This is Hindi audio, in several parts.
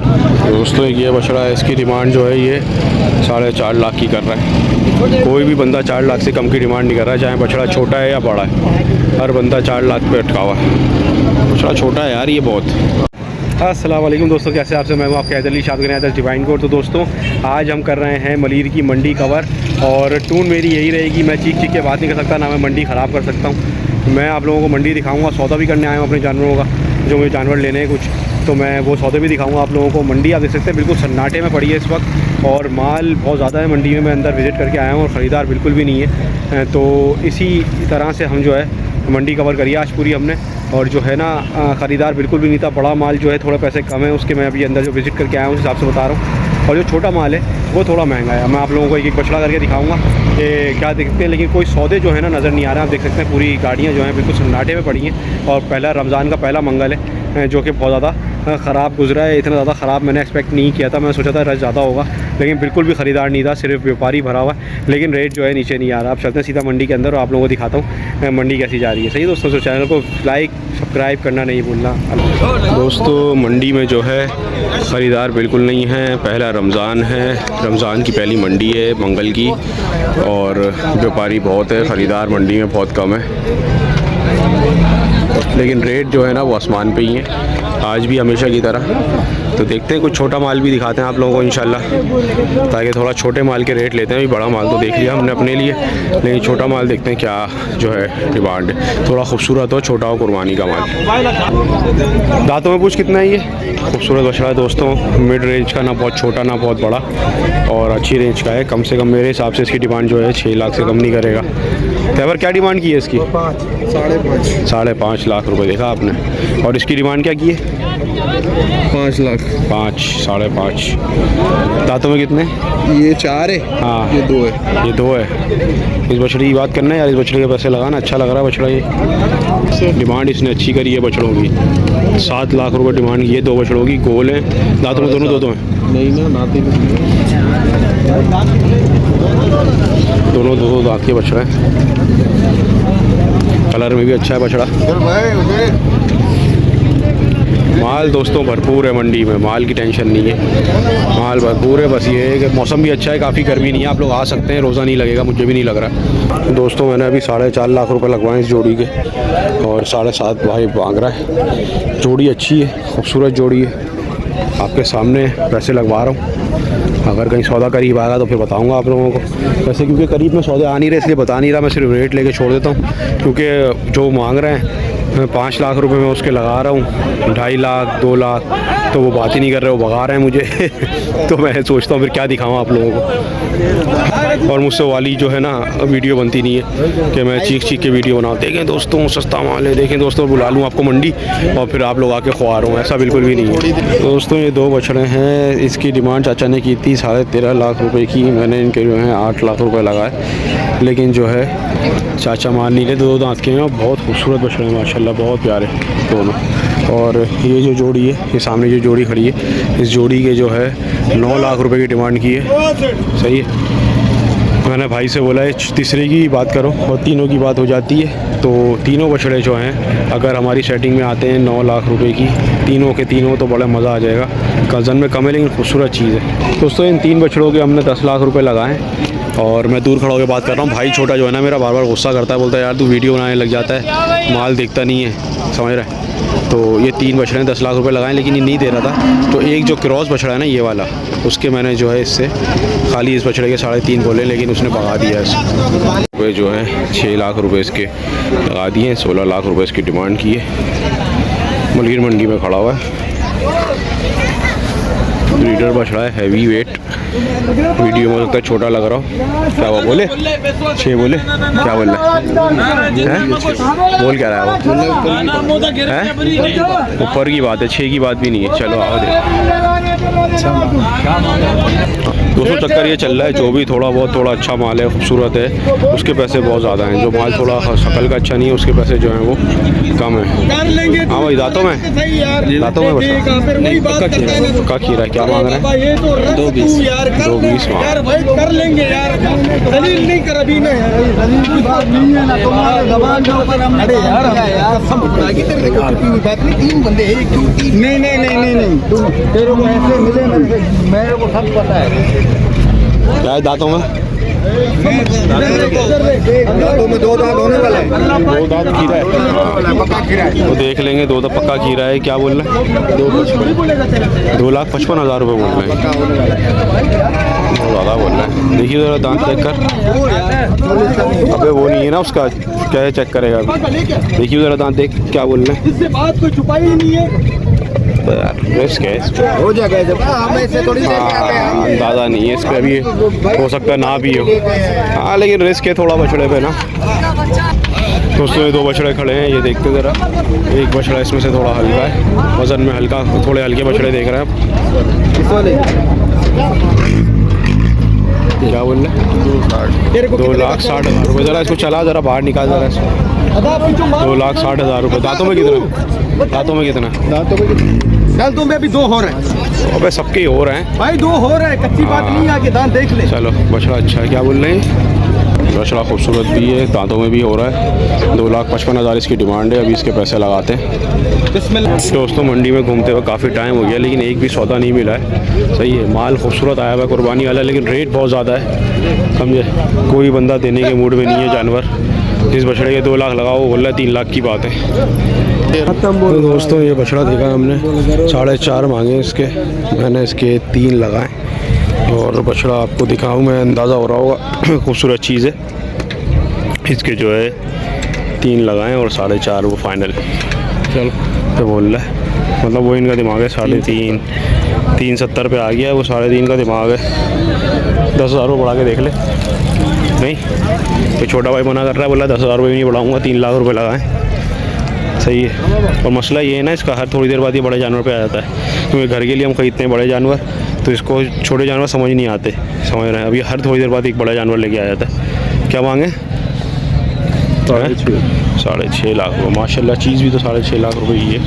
दोस्तों ये बछड़ा है, इसकी डिमांड जो है ये 4.5 लाख की कर रहा है। कोई भी बंदा 4 लाख से कम की डिमांड नहीं कर रहा है, चाहे बछड़ा छोटा है या बड़ा है। हर बंदा 4 लाख पे अटका हुआ है। बछड़ा छोटा है यार ये बहुत। अस्सलाम वालेकुम दोस्तों, कैसे आपसे मैं हूँ आपके हैदर शाद करें हैदर डिवाइन कोड। तो दोस्तों आज हम कर रहे हैं मलीर की मंडी कवर और टून मेरी यही रहेगी, मैं चीख के बात नहीं कर सकता, ना मैं मंडी ख़राब कर सकता हूँ। मैं आप लोगों को मंडी दिखाऊंगा, सौदा भी करने आया हूँ अपने जानवरों का, जो मुझे जानवर लेने हैं कुछ, तो मैं वो सौदे भी दिखाऊंगा आप लोगों को। मंडी आप देख सकते हैं बिल्कुल सन्नाटे में पड़ी है इस वक्त और माल बहुत ज़्यादा है मंडी में। मैं अंदर विज़िट करके आया हूँ और ख़रीदार बिल्कुल भी नहीं है। तो इसी तरह से हम जो है मंडी कवर करी आज पूरी हमने, और जो है ना ख़रीदार बिल्कुल भी नहीं था। बड़ा माल जो है थोड़ा पैसे कम है उसके, मैं अभी अंदर जो विज़िट करके आया हूँ उस हिसाब से बता रहा हूँ। और जो छोटा माल है वो थोड़ा महंगा है। मैं आप लोगों को एक एक बछड़ा करके दिखाऊंगा कि क्या देखते हैं, लेकिन कोई सौदे जो है ना नज़र नहीं आ रहा। आप देख सकते हैं पूरी गाड़ियाँ जो हैं बिल्कुल सन्नाटे में पड़ी हैं। और पहला रमज़ान का पहला मंगल है जो कि बहुत ज़्यादा ख़राब गुजरा है। इतना ज़्यादा ख़राब मैंने एक्सपेक्ट नहीं किया था, मैं सोचा था रश ज़्यादा होगा, लेकिन बिल्कुल भी ख़रीदार नहीं था, सिर्फ व्यापारी भरा हुआ। लेकिन रेट जो है नीचे नहीं आ रहा। अब चलते हैं सीधा मंडी के अंदर और आप लोगों को दिखाता हूँ मंडी कैसी जा रही है। सही दोस्तों, तो चैनल को लाइक सब्सक्राइब करना नहीं भूलना। दोस्तों मंडी में जो है ख़रीदार बिल्कुल नहीं है। पहला रमज़ान है, रमज़ान की पहली मंडी है मंगल की, और व्यापारी बहुत है, ख़रीदार मंडी में बहुत कम है। लेकिन रेट जो है ना वो आसमान पे ही है आज भी हमेशा की तरह। तो देखते हैं कुछ छोटा माल भी दिखाते हैं आप लोगों को इंशाल्लाह, ताकि थोड़ा छोटे माल के रेट लेते हैं। अभी बड़ा माल तो देख लिया हमने अपने लिए, लेकिन छोटा माल देखते हैं क्या जो है डिमांड है। थोड़ा खूबसूरत हो, छोटा हो, कुर्बानी का माल। दांतों में पूछ कितना है ये? खूबसूरत बछड़ा है दोस्तों, मिड रेंज का, ना बहुत छोटा ना बहुत बड़ा, और अच्छी रेंज का है। कम से कम मेरे हिसाब से इसकी डिमांड जो है 6 लाख से कम नहीं करेगा। तैवर क्या डिमांड की है इसकी? 5.5 लाख रुपए देखा आपने। और इसकी डिमांड क्या की है? 5 लाख। 5, 5.5। दांतों में कितने? ये 4 है। हाँ ये 2 है। ये 2 है। इस बछड़े की बात करना है यार, इस बछड़े के पैसे लगाना, अच्छा लग रहा है बछड़ा ये। डिमांड इसने अच्छी करी है बछड़ों की, 7 लाख रुपए डिमांड की है। 2 बछड़ों की, गोल हैं, दांतों में दोनों 2 हैं। नहीं ना, नाते दोनों 2 दांत के बछड़ा है। कलर में भी अच्छा है बछड़ा। माल दोस्तों भरपूर है मंडी में, माल की टेंशन नहीं है, माल भरपूर है। बस ये है कि मौसम भी अच्छा है, काफ़ी गर्मी नहीं है। आप लोग आ सकते हैं, रोज़ा नहीं लगेगा, मुझे भी नहीं लग रहा। दोस्तों मैंने अभी 4.5 लाख रुपए लगवाए इस जोड़ी के, और 7.5 भाई मांग रहा है। जोड़ी अच्छी है, खूबसूरत जोड़ी है, आपके सामने पैसे लगवा रहा हूँ। अगर कहीं सौदा करीब आएगा तो फिर बताऊंगा आप लोगों को। वैसे क्योंकि करीब में सौदे आ नहीं रहे इसलिए बता नहीं रहा, मैं सिर्फ रेट लेके छोड़ देता हूँ। क्योंकि जो मांग रहे हैं 5 लाख रुपए में उसके लगा रहा हूँ 2.5 लाख 2 लाख, तो वो बात ही नहीं कर रहे, वो भगा रहे हैं मुझे। तो मैं सोचता हूँ फिर क्या दिखाऊँ आप लोगों को। और मुझसे वाली जो है ना वीडियो बनती नहीं है कि मैं चीख के वीडियो बनाऊँ। देखें दोस्तों सस्ता माल है, देखें दोस्तों बुला लूँ आपको मंडी और फिर आप लोग आके ख्वार हूँ, ऐसा बिल्कुल भी नहीं है। दोस्तों ये 2 बछड़े हैं, इसकी डिमांड चाचा ने की थी 13.5 लाख रुपए की। मैंने इनके जो है 8 लाख रुपए लगाए, लेकिन जो है चाचा मान नहीं ले। 2 दांत के हैं, बहुत खूबसूरत बछड़े हैं माशाल्लाह, बहुत प्यारे दोनों। और ये जो जोड़ी है, ये सामने जो जोड़ी खड़ी है, इस जोड़ी के जो है 9 लाख रुपए की डिमांड की है। सही है, मैंने भाई से बोला है तीसरे की बात करो और तीनों की बात हो जाती है। तो तीनों बछड़े जो हैं अगर हमारी सेटिंग में आते हैं 9 लाख रुपए की, तीनों के तीनों, तो बड़ा मज़ा आ जाएगा। वज़न में कम है लेकिन खूबसूरत चीज़ है। दोस्तों इन 3 बछड़ों के हमने 10 लाख रुपए लगाए, और मैं दूर खड़ा होकर बात कर रहा हूँ। भाई छोटा जो है ना मेरा बार बार गुस्सा करता है, बोलता है यार तू वीडियो बनाने लग जाता है, माल दिखता नहीं है, समझ रहा है। तो ये 3 बछड़े 10 लाख रुपए लगाए, लेकिन ये नहीं दे रहा था। तो एक जो क्रॉस बछड़ा है ना ये वाला, उसके मैंने जो है इससे खाली इस बछड़े के 3.5 बोले, लेकिन उसने भगा दिया इसको। जो है 6 लाख रुपए इसके लगा दिए, 16 लाख रुपए इसकी डिमांड की है। मलीर मंडी में खड़ा हुआ है, ब्रीडर बछड़ा है, हैवी वेट। वीडियो में लगता है छोटा लग रहा हो। क्या वो बोले 6 बोले, क्या बोल रहा है? बोल क्या रहा है वो? ऊपर की बात है, 6 की बात भी नहीं है। चलो आओ दे। दोस्तों चक्कर ये चल रहा है, जो भी थोड़ा बहुत थोड़ा अच्छा माल है, खूबसूरत है, उसके पैसे बहुत ज़्यादा हैं। जो माल थोड़ा शक्ल का अच्छा नहीं है, उसके पैसे जो हैं वो कम है। हाँ भाई, दांतों में पक्का खीरा है, क्या मांग रहे हैं? 220 मांग। कर लेंगे यार, दलील नहीं कर अभी नहीं तीन बंदे नहीं तेरे को ऐसे मिले मेरे को सब पता है। क्या है दांतों में? दांतों में 2 दांत होने वाला है, 2 दांत खीरा है, पक्का खीरा है। तो देख लेंगे। 2 दांत पक्का खीरा है। क्या बोल रहे हैं? 2,55,000 रुपये बोल रहे हैं, ज़्यादा बोल रहे हैं। देखिए ज़रा दांत चेक कर। अबे वो नहीं है ना उसका, क्या है चेक करेगा अभी। देखिए ज़रा दांत देख, क्या बोल रहे हैं? इससे बात कोई छुपाई ही नहीं है। रिस्क है इस पे। हो जाएगा जब हम ऐसे थोड़ी अंदाज़ा नहीं है इस पर, अभी हो सकता है ना भी हो। हाँ लेकिन रिस्क है थोड़ा बछड़े पे ना। दोस्तों ये 2 बछड़े खड़े हैं, ये देखते ज़रा। एक बछड़ा इसमें से थोड़ा हल्का है, वज़न में हल्का, थोड़े हल्के बछड़े देख रहे हैं आप। क्या बोल रहे हैं? 2,60,000 रुपये। ज़रा इसको चला, ज़रा बाहर निकाल ज़रा इसको। 2,60,000 रुपये। दांतों में कितना? दांतों में कितना? दांतों में भी 2 हो रहे हैं अबे सबके ही हो रहे हैं भाई, 2 हो रहे हैं, कच्ची बात नहीं है, आगे दांत देख ले। चलो बछड़ा अच्छा है। क्या बोल रहे हैं? बछड़ा खूबसूरत भी है, दांतों में भी हो रहा है। 2,55,000 इसकी डिमांड है। अभी इसके पैसे लगाते हैं। दोस्तों मंडी में घूमते हुए काफ़ी टाइम हो गया, लेकिन एक भी सौदा नहीं मिला है। सही है, माल खूबसूरत आया हुआ है, कुर्बानी वाला, लेकिन रेट बहुत ज़्यादा है। समझे, कोई बंदा देने के मूड में नहीं है जानवर। जिस बछड़े के 2 लाख लगाओ, वो बोल रहा है 3 लाख की बात है। तो दोस्तों ये बछड़ा देखा हमने, 4.5 मांगे इसके, मैंने इसके 3 लगाए। और बछड़ा आपको दिखाऊं मैं, अंदाज़ा हो रहा होगा खूबसूरत चीज़ है। इसके जो है 3 लगाएं और 4.5 वो फाइनल। चलो तो बोल रहा है, मतलब वो इनका दिमाग है 3.5, 370 पे आ गया, वो 3.5 का दिमाग है। 10,000 रुपये बढ़ा के देख ले। नहीं तो छोटा भाई मना कर रहा है, बोला 10,000 रुपये भी नहीं बढ़ाऊँगा, 3 लाख रुपये लगाएं। सही है। और मसला ये है ना इसका, हर थोड़ी देर बाद ये बड़े जानवर पे आ जाता है, क्योंकि घर के लिए हम खरीदते हैं बड़े जानवर, तो इसको छोटे जानवर समझ नहीं आते, समझ रहे हैं। अभी हर थोड़ी देर बाद एक बड़ा जानवर लेके आ जाता है। क्या मांगे? 6.5 लाख रुपये। माशाल्लाह चीज़ भी तो 6.5 लाख रुपये ही है,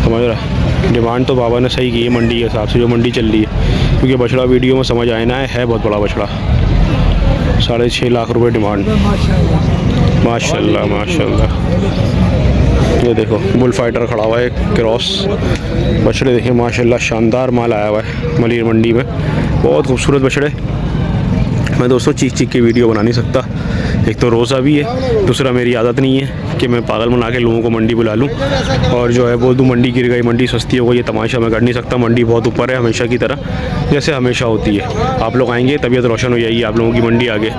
समझ रहा है। डिमांड तो बाबा ने सही की है मंडी के हिसाब से, जो मंडी चल रही है, क्योंकि बछड़ा वीडियो में समझ आए ना है बहुत बड़ा बछड़ा। 6.5 लाख रुपये डिमांड। माशाल्लाह माशाल्लाह। ये देखो बुल फाइटर खड़ा हुआ है, क्रॉस बछड़े देखिए माशाल्लाह, शानदार माल आया हुआ है मलीर मंडी में। बहुत खूबसूरत बछड़े। मैं दोस्तों चीख चीख की वीडियो बना नहीं सकता, एक तो रोज़ा भी है, दूसरा मेरी आदत नहीं है कि मैं पागल बना के लोगों को मंडी बुला लूँ और जो है बोल दूँ मंडी गिर गई, मंडी सस्ती हो गई। ये तमाशा मैं कर नहीं सकता। मंडी बहुत ऊपर है हमेशा की तरह, जैसे हमेशा होती है। आप लोग आएंगे तबीयत रोशन हो जाएगी आप लोगों की मंडी आगे।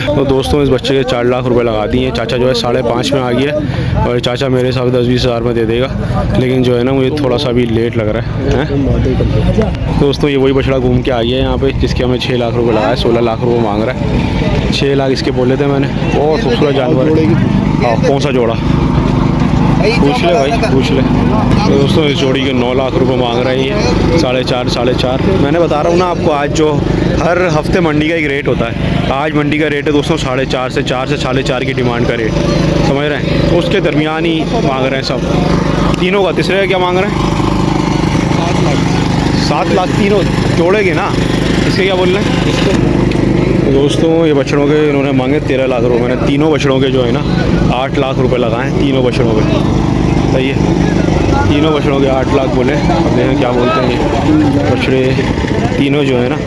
तो दोस्तों इस बच्चे के 4 लाख रुपये लगा दिए। चाचा जो है 5.5 में आ गया, और चाचा मेरे हिसाब से 10-20 हज़ार में दे देगा, लेकिन जो है ना मुझे थोड़ा सा भी लेट लग रहा है। दोस्तों ये वही बछड़ा घूम के आ गया है यहाँ पे, जिसके हमें 6 लाख रुपये लगाया। 16 लाख रुपये मांग रहा है। 6 लाख इसके बोले थे मैंने। बहुत खूबसूरत जानवर है। हाँ कौन सा जोड़ा? पूछ ले भाई, पूछ ले। तो दोस्तों इस जोड़ी के 9 लाख रुपए मांग रहे हैं। 4.5 मैंने बता रहा हूँ ना आपको, आज जो हर हफ्ते मंडी का एक रेट होता है, आज मंडी का रेट है दोस्तों 4.5 से 4.5 की डिमांड का रेट, समझ रहे हैं। तो उसके दरमियान ही मांग रहे हैं सब तीनों का। तीसरे का क्या मांग रहे हैं? 7 लाख तीनों जोड़ेंगे ना। इसके क्या बोल रहे हैं? दोस्तों ये बछड़ों के इन्होंने मांगे 13 लाख रुपए। मैंने तीनों बछड़ों के जो है ना 8 लाख रुपए लगाए, तीनों बछड़ों के। सही है, तीनों बछड़ों के 8 लाख बोले। अब देखें क्या बोलते हैं ये बछड़े तीनों जो है ना,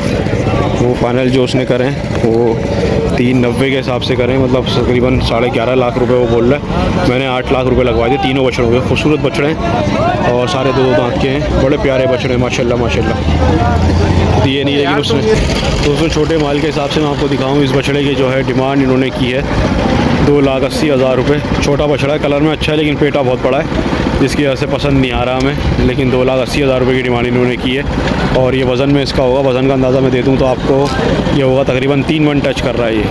वो फाइनल जो उसने करें वो 390 के हिसाब से करें, मतलब तकरीबन 11.5 लाख रुपए वो बोल रहा है। मैंने 8 लाख रुपए लगवा दिए तीनों बछड़ों के। खूबसूरत बछड़े हैं और सारे 2 दांत के हैं, बड़े प्यारे बछड़े माशाल्लाह माशाल्लाह। तो ये नहीं है कि उसने दोस्तों छोटे माल के हिसाब से मैं आपको दिखाऊँ, इस बछड़े की जो है डिमांड इन्होंने की है 2,80,000 रुपये। छोटा बछड़ा है, कलर में अच्छा है, लेकिन पेटा बहुत बड़ा है, जिसकी वजह से पसंद नहीं आ रहा हमें। लेकिन 2,80,000 रुपये की डिमांड इन्होंने की है। और ये वज़न में इसका होगा, वज़न का अंदाज़ा मैं दे दूँ तो आपको ये होगा तकरीबन 3 मन टच कर रहा है ये।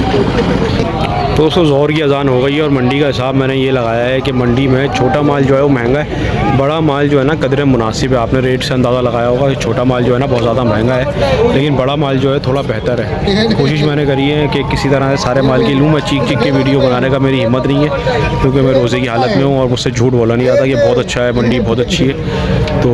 तो दोस्तों ज़ोहर की अज़ान हो गई है और मंडी का हिसाब मैंने ये लगाया है कि मंडी में छोटा माल जो है वो महंगा है, बड़ा माल जो है ना कदर मुनासिब है। आपने रेट से अंदाज़ा लगाया होगा कि छोटा माल जो है ना बहुत ज़्यादा महंगा है, लेकिन बड़ा माल जो है थोड़ा बेहतर है। कोशिश मैंने करी है कि किसी तरह से सारे माल की लूँ। मैं चीख के वीडियो बनाने का मेरी हिम्मत नहीं है, क्योंकि मैं रोज़े की हालत में हूँ और मुझसे झूठ बोला नहीं आता। ये बहुत अच्छा है, मंडी बहुत अच्छी है। तो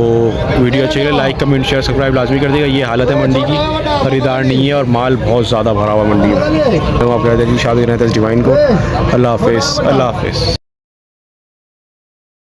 वीडियो अच्छी लगे लाइक कमेंट शेयर सब्सक्राइब लाजमी कर देगा। ये हालत है मंडी की, खरीदार नहीं है और माल बहुत ज़्यादा भरा हुआ मंडी में। तो आप कहते हैं जी शादी रहते डिवाइन को। अल्लाह हाफिज़, अल्लाह हाफिज़।